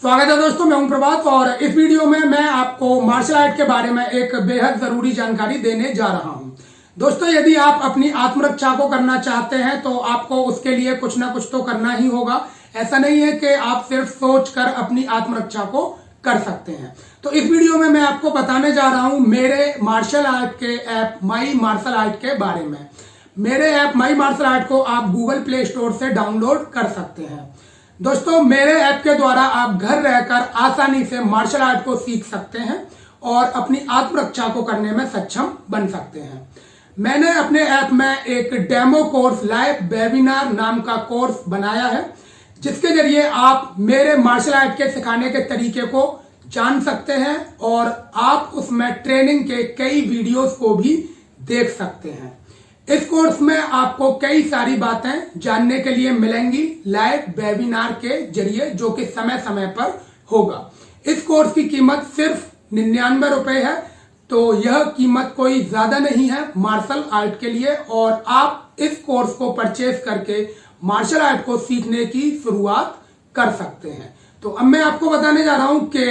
स्वागत है दोस्तों, मैं हूं प्रभात और इस वीडियो में मैं आपको मार्शल आर्ट के बारे में एक बेहद जरूरी जानकारी देने जा रहा हूं। दोस्तों, यदि आप अपनी आत्मरक्षा को करना चाहते हैं तो आपको उसके लिए कुछ ना कुछ तो करना ही होगा। ऐसा नहीं है कि आप सिर्फ सोच कर अपनी आत्मरक्षा को कर सकते हैं। तो इस वीडियो में मैं आपको बताने जा रहा हूं मेरे मार्शल आर्ट के ऐप माई मार्शल आर्ट के बारे में। मेरे ऐप माई मार्शल आर्ट को आप गूगल प्ले स्टोर से डाउनलोड कर सकते हैं। दोस्तों, मेरे ऐप के द्वारा आप घर रहकर आसानी से मार्शल आर्ट को सीख सकते हैं और अपनी आत्मरक्षा को करने में सक्षम बन सकते हैं। मैंने अपने ऐप में एक डेमो कोर्स लाइव वेबिनार नाम का कोर्स बनाया है, जिसके जरिए आप मेरे मार्शल आर्ट के सिखाने के तरीके को जान सकते हैं और आप उसमें ट्रेनिंग के कई वीडियोस को भी देख सकते हैं। इस कोर्स में आपको कई सारी बातें जानने के लिए मिलेंगी लाइव वेबिनार के जरिए, जो कि समय समय पर होगा। इस कोर्स की कीमत सिर्फ 99 रुपए है, तो यह कीमत कोई ज्यादा नहीं है मार्शल आर्ट के लिए और आप इस कोर्स को परचेज करके मार्शल आर्ट को सीखने की शुरुआत कर सकते हैं। तो अब मैं आपको बताने जा रहा हूं कि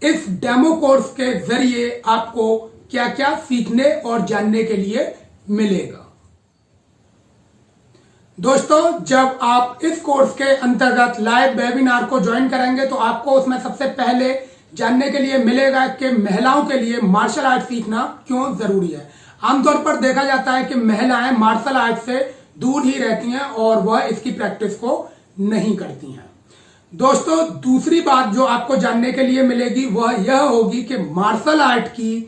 इस डेमो कोर्स के जरिए आपको क्या क्या सीखने और जानने के लिए मिलेगा। दोस्तों, जब आप इस कोर्स के अंतर्गत लाइव वेबिनार को ज्वाइन करेंगे तो आपको उसमें सबसे पहले जानने के लिए मिलेगा कि महिलाओं के लिए मार्शल आर्ट सीखना क्यों जरूरी है। आमतौर पर देखा जाता है कि महिलाएं मार्शल आर्ट से दूर ही रहती हैं और वह इसकी प्रैक्टिस को नहीं करती हैं। दोस्तों, दूसरी बात जो आपको जानने के लिए मिलेगी वह यह होगी कि मार्शल आर्ट की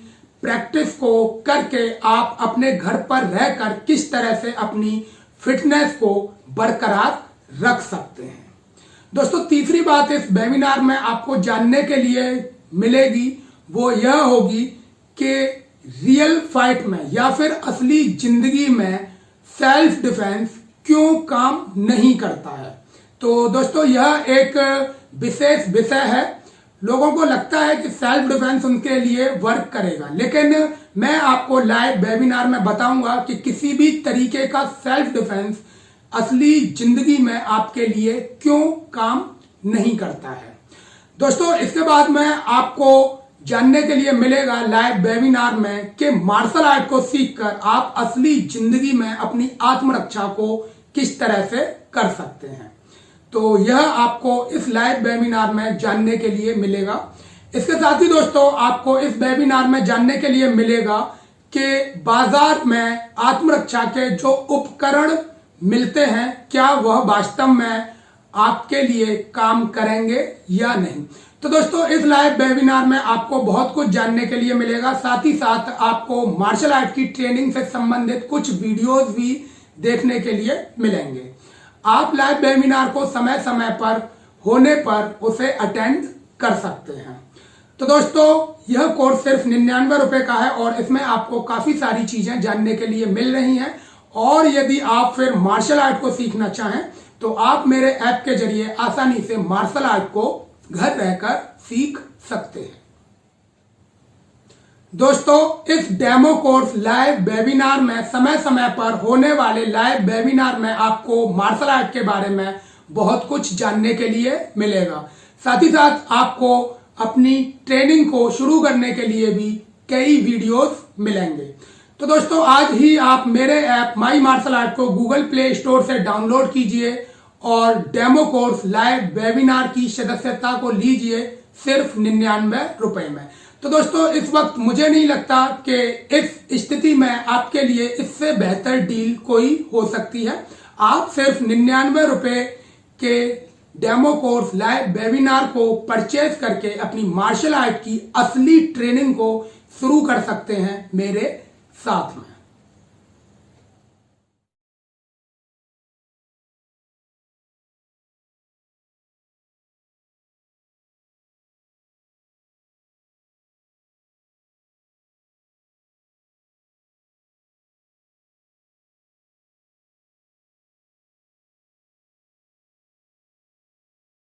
प्रैक्टिस को करके आप अपने घर पर रहकर किस तरह से अपनी फिटनेस को बरकरार रख सकते हैं। दोस्तों, तीसरी बात इस वेबिनार में आपको जानने के लिए मिलेगी वो यह होगी कि रियल फाइट में या फिर असली जिंदगी में सेल्फ डिफेंस क्यों काम नहीं करता है। तो दोस्तों, यह एक विशेष विषय है। लोगों को लगता है कि सेल्फ डिफेंस उनके लिए वर्क करेगा, लेकिन मैं आपको लाइव वेबिनार में बताऊंगा कि किसी भी तरीके का सेल्फ डिफेंस असली जिंदगी में आपके लिए क्यों काम नहीं करता है। दोस्तों, इसके बाद में आपको जानने के लिए मिलेगा लाइव वेबिनार में कि मार्शल आर्ट को सीखकर आप असली जिंदगी में अपनी आत्मरक्षा को किस तरह से कर सकते हैं। तो यह आपको इस लाइव वेबिनार में जानने के लिए मिलेगा। इसके साथ ही दोस्तों, आपको इस वेबिनार में जानने के लिए मिलेगा कि बाजार में आत्मरक्षा के जो उपकरण मिलते हैं क्या वह वास्तव में आपके लिए काम करेंगे या नहीं। तो दोस्तों, इस लाइव वेबिनार में आपको बहुत कुछ जानने के लिए मिलेगा। साथ ही साथ आपको मार्शल आर्ट की ट्रेनिंग से संबंधित कुछ वीडियोस भी देखने के लिए मिलेंगे। आप लाइव वेबिनार को समय समय पर होने पर उसे अटेंड कर सकते हैं। तो दोस्तों, यह कोर्स सिर्फ 99 रुपए का है और इसमें आपको काफी सारी चीजें जानने के लिए मिल रही हैं। और यदि आप फिर मार्शल आर्ट को सीखना चाहें तो आप मेरे ऐप के जरिए आसानी से मार्शल आर्ट को घर रहकर सीख सकते हैं। दोस्तों, इस डेमो कोर्स लाइव वेबिनार में समय समय पर होने वाले लाइव वेबिनार में आपको मार्शल आर्ट के बारे में बहुत कुछ जानने के लिए मिलेगा। साथ ही साथ आपको अपनी ट्रेनिंग को शुरू करने के लिए भी कई वीडियोस मिलेंगे। तो दोस्तों, आज ही आप मेरे ऐप माई मार्शल आर्ट को गूगल प्ले स्टोर से डाउनलोड कीजिए और डेमो कोर्स लाइव वेबिनार की सदस्यता को लीजिए सिर्फ 99 रुपए में। तो दोस्तों, इस वक्त मुझे नहीं लगता कि इस स्थिति में आपके लिए इससे बेहतर डील कोई हो सकती है। आप सिर्फ 99 रुपए के डेमो कोर्स लाइव वेबिनार को परचेज करके अपनी मार्शल आर्ट की असली ट्रेनिंग को शुरू कर सकते हैं मेरे साथ में।